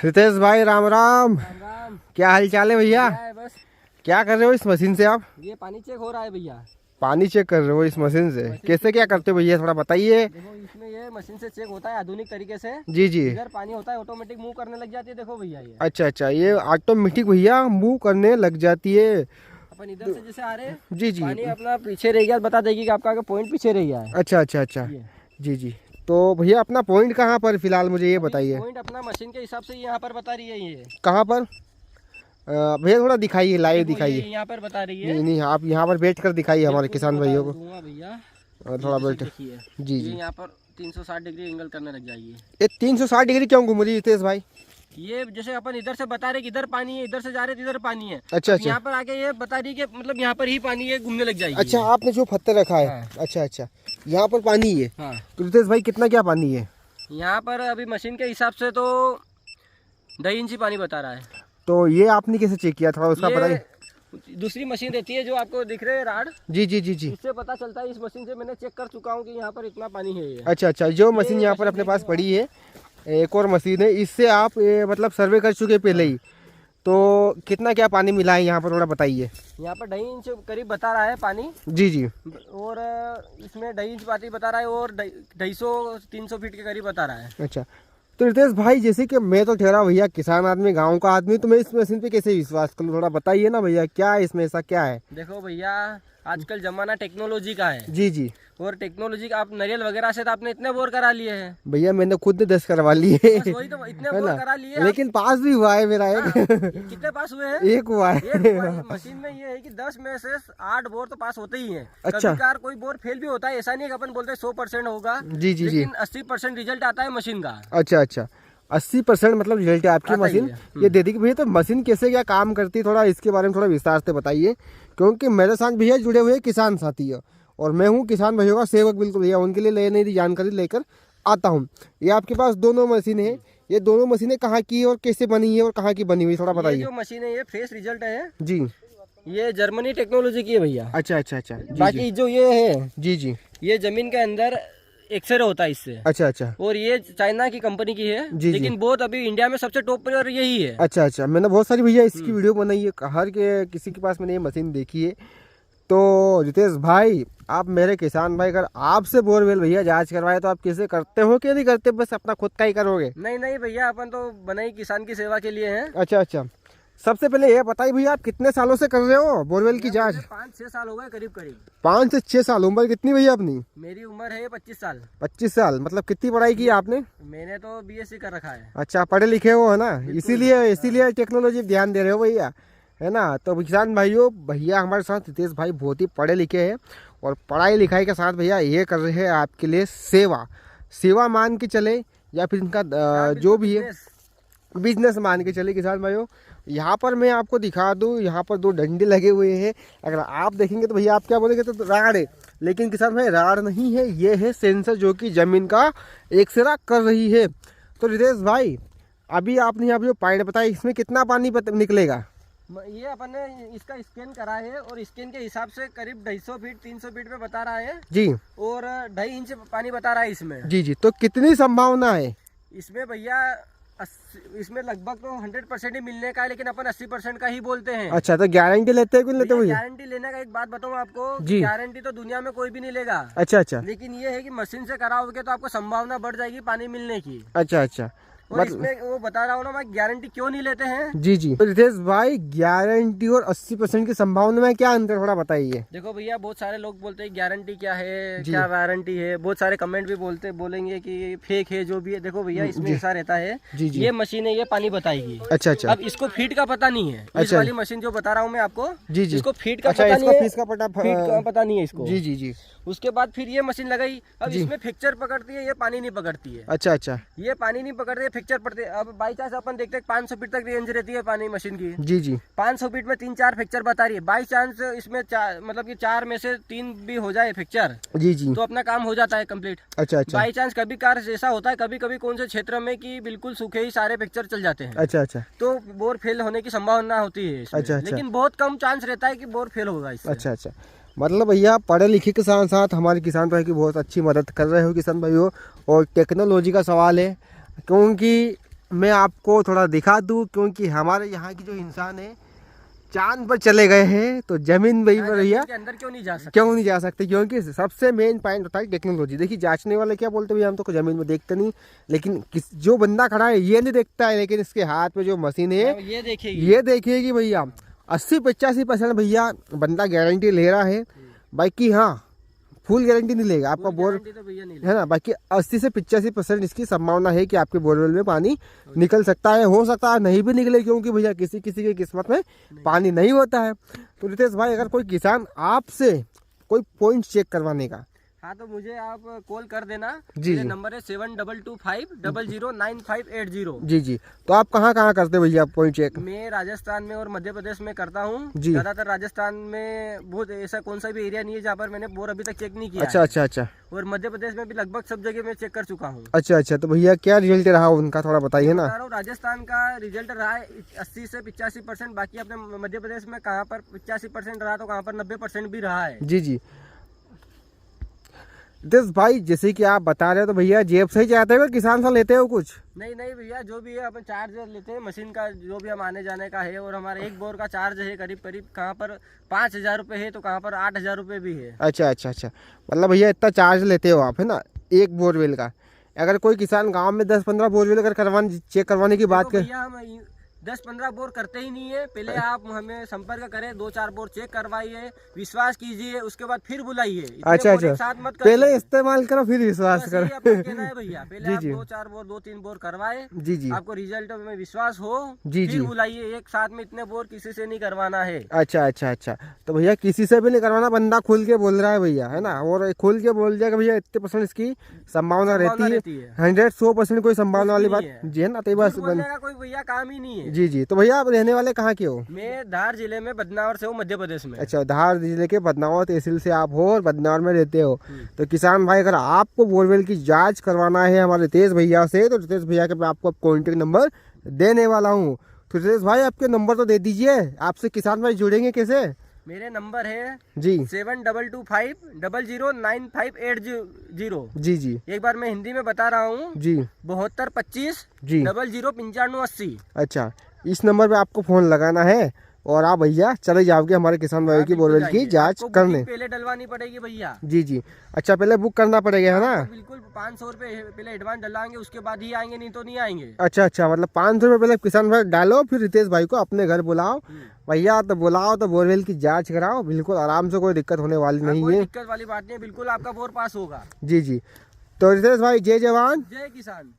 रितेश भाई राम राम। राम राम। क्या हाल चाल है भैया? बस क्या कर रहे हो इस मशीन से आप? ये पानी चेक हो रहा है भैया। पानी चेक कर रहे हो इस मशीन से? कैसे क्या करते हो भैया, थोड़ा बताइए। देखो इसमें ये मशीन से चेक होता है आधुनिक तरीके से। जी जी। इधर पानी होता है ऑटोमेटिक मूव करने लग जाती है। देखो भैया ये अच्छा अच्छा, ये ऑटोमेटिक भैया मूव करने लग जाती है। अपन इधर से जैसे आ रहे हैं जी जी। पानी अपना पीछे रह गया, बता देगी कि आपका पॉइंट पीछे रह गया है। अच्छा अच्छा अच्छा। ये जी जी। तो भैया अपना पॉइंट कहाँ पर फिलहाल मुझे ये बताइए। पॉइंट अपना मशीन के हिसाब से यहाँ पर बता रही है। ये कहाँ पर भैया थोड़ा दिखाइए, लाइव देखो, दिखाइए। यहाँ पर बता रही है। नहीं नहीं, आप यहाँ पर बैठ कर दिखाइए हमारे किसान भाइयों को। दूंगा भैया थोड़ा बैठ। देखिए जी ये जी। यहाँ पर 360 डिग्री एंगल करने लग जाएगी। ये 360 डिग्री क्यों घूम रही है रितेश भाई? ये जैसे अपन इधर से बता रहे कि इधर पानी है, इधर से जा रहे थे इधर पानी है। अच्छा अच्छा यहाँ पर आके ये बता रही कि मतलब यहाँ पर ही पानी है, घूमने लग जाएगी। अच्छा, आपने जो पत्थर रखा है। हाँ। अच्छा अच्छा, यहाँ पर पानी है। हाँ। तो रितेश भाई कितना क्या पानी है? यहाँ पर अभी मशीन के हिसाब से तो 2 इंच ही पानी बता रहा है। तो ये आपने कैसे चेक किया, थोड़ा उसका बताइए। ये दूसरी मशीन रहती है जो आपको दिख रहे हैं राड, जी जी जी जी। इससे पता चलता है। इस मशीन से मैंने चेक कर चुका हूँ कि यहाँ पर इतना पानी है ये। अच्छा अच्छा, जो मशीन यहाँ पर अपने पास पड़ी है, एक और मशीन है, इससे आप मतलब सर्वे कर चुके पहले ही। तो कितना क्या पानी मिला है यहाँ पर, थोड़ा बताइए। यहाँ पर 2.5 इंच करीब बता रहा है पानी। जी जी। और इसमें 2.5 इंच पानी बता रहा है और 250-300 फीट के करीब बता रहा है। अच्छा, तो रितेश भाई जैसे कि मैं तो ठहरा भैया किसान आदमी, गांव का आदमी, तो मैं इस मशीन पे कैसे विश्वास करूँ, थोड़ा बताइए ना भैया, क्या है इसमें, ऐसा क्या है? देखो भैया आजकल जमाना टेक्नोलॉजी का है। जी जी। और टेक्नोलॉजी का आप नारियल वगैरह से तो आपने इतने बोर करा लिए हैं। भैया मैंने खुद ने 10 करवा लिए बस वही तो, इतने है बोर ना, करा लिए लेकिन पास भी हुआ है मेरा एक। कितने पास हुए हैं? एक हुआ है। एक हुआ है। मशीन में ये है कि 10 में से 8 बोर तो पास होते ही हैं। अच्छा। कभी कोई बोर फेल भी होता है, ऐसा नहीं है कि अपन बोलते हैं 100% होगा। जी जी जी। लेकिन 80% रिजल्ट आता है मशीन का। अच्छा अच्छा, 80% मतलब रिजल्ट है आपकी आता ही मशीन है। ये दे दी। भैया तो मशीन कैसे क्या काम करती है, थोड़ा इसके बारे में थोड़ा विस्तार से बताइए, क्योंकि मेरे साथ भैया जुड़े हुए किसान साथी है और मैं हूँ किसान भाइयों का सेवक बिल्कुल भैया, उनके लिए नई नई जानकारी लेकर आता हूँ। ये आपके पास दोनों मशीनें हैं, ये दोनों मशीनें कहाँ की है और कैसे बनी है और कहाँ की बनी हुई, थोड़ा ये बताइए। जो मशीन है ये फ्रेश रिजल्ट है। जी। ये जर्मनी टेक्नोलॉजी की है भैया। अच्छा अच्छा अच्छा। जी बाकी जी जो ये है, जी जी। ये जमीन के अंदर एक्सरे होता है इससे। अच्छा अच्छा। और ये चाइना की कंपनी की है। जी, लेकिन बहुत अभी इंडिया में सबसे टॉप पर यही है। अच्छा अच्छा, मैंने बहुत सारी भैया इसकी वीडियो बनाई है, हर के किसी के पास मैंने ये मशीन देखी है। तो रितेश भाई, आप मेरे किसान भाई, अगर आपसे बोरवेल भैया जांच करवाए तो आप कैसे करते हो, क्या नहीं करते, बस अपना खुद का ही करोगे? नहीं नहीं भैया, अपन तो बनाई किसान की सेवा के लिए हैं। अच्छा अच्छा, सबसे पहले ये बताइए भैया, आप कितने सालों से कर रहे हो बोरवेल की जांच? 5-6 साल हो गए करीब करीब। 5 से 6 साल। उम्र कितनी भैया अपनी? मेरी उम्र है 25 साल। 25 साल, मतलब कितनी पढ़ाई की आपने? मैंने तो बीएससी कर रखा है। अच्छा, पढ़े लिखे हो है ना, इसीलिए टेक्नोलॉजी ध्यान दे रहे हो भैया, है ना। तो किसान भाइयों, भैया हमारे साथ रितेश भाई बहुत ही पढ़े लिखे हैं और पढ़ाई लिखाई के साथ भैया ये कर रहे हैं आपके लिए सेवा मान के चले, या फिर इनका जो भी है बिजनेस मान के चले। किसान भाइयों, यहाँ पर मैं आपको दिखा दूँ, यहाँ पर 2 डंडे लगे हुए हैं, अगर आप देखेंगे तो भैया आप क्या बोलेंगे, तो राड है, लेकिन किसान भाई राड नहीं है, ये है सेंसर जो कि जमीन का एक्सरा कर रही है। तो रितेश भाई, अभी आपने यहाँ जो पॉइंट बताया, इसमें कितना पानी निकलेगा? ये अपन ने इसका स्कैन करा है और स्कैन के हिसाब से करीब 250 फीट 300 फीट पे बता रहा है जी। और 2.5 इंच पानी बता रहा है इसमें। जी जी। तो कितनी संभावना है इसमें भैया? इसमें लगभग तो 100% ही मिलने का है, लेकिन अपन 80% का ही बोलते हैं। अच्छा, तो गारंटी लेते हैं कि नहीं लेते भैया? गारंटी लेने का एक बात बताऊं आपको, जी। गारंटी तो दुनिया में कोई भी नहीं लेगा। अच्छा अच्छा। लेकिन ये है कि मशीन से कराओगे तो आपको संभावना बढ़ जाएगी पानी मिलने की। अच्छा अच्छा। और इसमें वो बता रहा हूँ ना मैं, गारंटी क्यों नहीं लेते हैं। जी जी। तो रितेश भाई, गारंटी और 80% की संभावना में क्या अंतर, थोड़ा बताइए। देखो भैया, बहुत सारे लोग बोलते हैं गारंटी क्या है, क्या वारंटी है। बहुत सारे कमेंट भी बोलेंगे कि फेक है, जो भी है। देखो भैया, इसमें ऐसा रहता है, ये मशीन है, ये पानी बताएगी। अच्छा अच्छा। अब इसको फीट का पता नहीं है। इस वाली मशीन जो बता रहा हूँ मैं आपको, जी जी, इसको फीट का अच्छा, पता नहीं है, फीस का पता नहीं है इसको। जी जी जी। उसके बाद फिर ये मशीन लगाई, अब इसमें फ्रैक्चर पकड़ती है, ये पानी नहीं पकड़ती है। अच्छा अच्छा। ये पानी नहीं पकड़ रही है, फ्रैक्चर पड़ते हैं। अब बाई चांस अपन देखते हैं 500 फीट तक रेंज रहती है पानी मशीन की। जी जी। 500 फीट में 3-4 फ्रैक्चर बता रही है। बाई चांस इसमें मतलब कि 4 में से 3 भी हो जाए फ्रैक्चर, जी जी, तो अपना काम हो जाता है कंप्लीट। अच्छा अच्छा। बाई चांस कभी कार ऐसा होता है, कभी कभी कौन से क्षेत्र में कि बिल्कुल सूखे ही सारे फ्रैक्चर चल जाते हैं। अच्छा अच्छा। तो बोर फेल होने की संभावना होती है इसमें। अच्छा अच्छा। लेकिन बहुत कम चांस रहता है कि बोर फेल होगा इससे। अच्छा अच्छा, मतलब भैया पढ़े लिखे के साथ साथ हमारे किसान भाई की बहुत अच्छी मदद कर रहे हो किसान भाइयों। और टेक्नोलॉजी का सवाल है, क्योंकि मैं आपको थोड़ा दिखा दूं, क्योंकि हमारे यहाँ की जो इंसान है चांद पर चले गए हैं, तो जमीन वही पर भैया के अंदर क्यों नहीं जा सकते? क्यों नहीं जा सकते? क्योंकि सबसे मेन पॉइंट होता है टेक्नोलॉजी। देखिए जांचने वाले क्या बोलते हैं, भैया हम तो जमीन में देखते नहीं, लेकिन जो बंदा खड़ा है ये नहीं देखता है, लेकिन इसके हाथ में जो मशीन है ये देखिएगी भैया 80-85% भैया बंदा गारंटी ले रहा है। बाकी हाँ फुल गारंटी नहीं लेगा आपका बोर तो भैया नहीं है ना। बाकी 80-85% इसकी संभावना है कि आपके बोरवेल में पानी निकल सकता है, हो सकता है नहीं भी निकले, क्योंकि भैया किसी किसी की किस्मत में पानी नहीं होता है। तो रितेश भाई अगर कोई किसान आपसे कोई पॉइंट चेक करवाने का, हाँ तो मुझे आप कॉल कर देना। जी मेरा नंबर है 7225009580। जी। तो आप कहाँ कहाँ करते हो भैया पॉइंट चेक? मैं राजस्थान में और मध्य प्रदेश में करता हूँ। जी। ज्यादातर राजस्थान में बहुत ऐसा कौन सा भी एरिया नहीं है जहाँ पर मैंने बोर अभी तक चेक नहीं किया अच्छा है। अच्छा। और मध्य प्रदेश में भी लगभग सब जगह मैं चेक कर चुका हूँ। अच्छा। तो भैया क्या रिजल्ट रहा उनका, थोड़ा बताइए ना। राजस्थान का रिजल्ट रहा है 80 से 85%। बाकी अपने मध्य प्रदेश में कहाँ पर 85% रहा तो कहाँ पर 90% भी रहा है। जी। रितेश भाई जैसे कि आप बता रहे हो, तो भैया जेब से ही जाते हो, किसान से लेते हो कुछ? नहीं भैया, जो भी है अपन चार्ज लेते हैं मशीन का, जो भी हम आने जाने का है। और हमारा एक बोर का चार्ज है करीब कहाँ पर 5,000 रुपये है तो कहाँ पर 8,000 रुपये भी है। अच्छा। मतलब भैया इतना चार्ज लेते हो आप, है ना, एक बोरवेल का? अगर कोई किसान गांव में 10-15 बोरवेल अगर चेक करवाने की बात कर, भैया हम 10-15 बोर करते ही नहीं है। पहले आप हमें संपर्क करें, 2-4 बोर चेक करवाइए, विश्वास कीजिए, उसके बाद फिर बुलाइए। अच्छा। पहले इस्तेमाल करो फिर विश्वास करो। कहना है भैया, पहले आप 2-4 बोर 2-3 बोर करवाए, जी। आपको रिजल्ट में विश्वास हो जी फिर बुलाइए। एक साथ में इतने बोर किसी से नहीं करवाना है। अच्छा। तो भैया किसी से भी नहीं करवाना, बंदा खुल के बोल रहा है भैया, है ना, और खुल के बोल जाएगा भैया इतने % इसकी संभावना रहती है। 100% कोई संभावना वाली बात जी है ना। तो बस कोई भैया काम ही नहीं है। जी। तो भैया आप रहने वाले कहाँ के हो? मैं धार जिले में बदनावर से हूँ, मध्य प्रदेश में। अच्छा, धार जिले के बदनावर तहसील से आप हो और बदनावर में रहते हो। तो किसान भाई अगर आपको बोरवेल की जांच करवाना है हमारे रितेश भैया से, तो रितेश भैया के मैं आपको कॉन्टेक्ट नंबर देने वाला हूँ। तो रितेश भाई आपके नंबर तो दे दीजिए, आपसे किसान भाई जुड़ेंगे कैसे? मेरे नंबर है जी 7225000580। जी। एक बार मैं हिंदी में बता रहा हूँ जी 7225 जी 009580। अच्छा, इस नंबर पे आपको फोन लगाना है और आप भैया चले जाओगे हमारे किसान भाई की बोरवेल की जांच करने। पहले डलवानी पड़ेगी भैया। जी। अच्छा, पहले बुक करना पड़ेगा, है ना? बिल्कुल 500 रुपए पहले एडवांस डलाएंगे, उसके बाद ही आएंगे, नहीं तो नहीं आएंगे। अच्छा, मतलब 500 रुपये पहले किसान भाई डालो, फिर रितेश भाई को अपने घर बुलाओ भैया, तो बुलाओ तो बोरवेल की जांच कराओ, बिल्कुल आराम से, कोई दिक्कत होने वाली नहीं है। दिक्कत वाली बात नहीं है, बिल्कुल आपका बोर पास होगा। जी। तो रितेश भाई जय जवान जय किसान।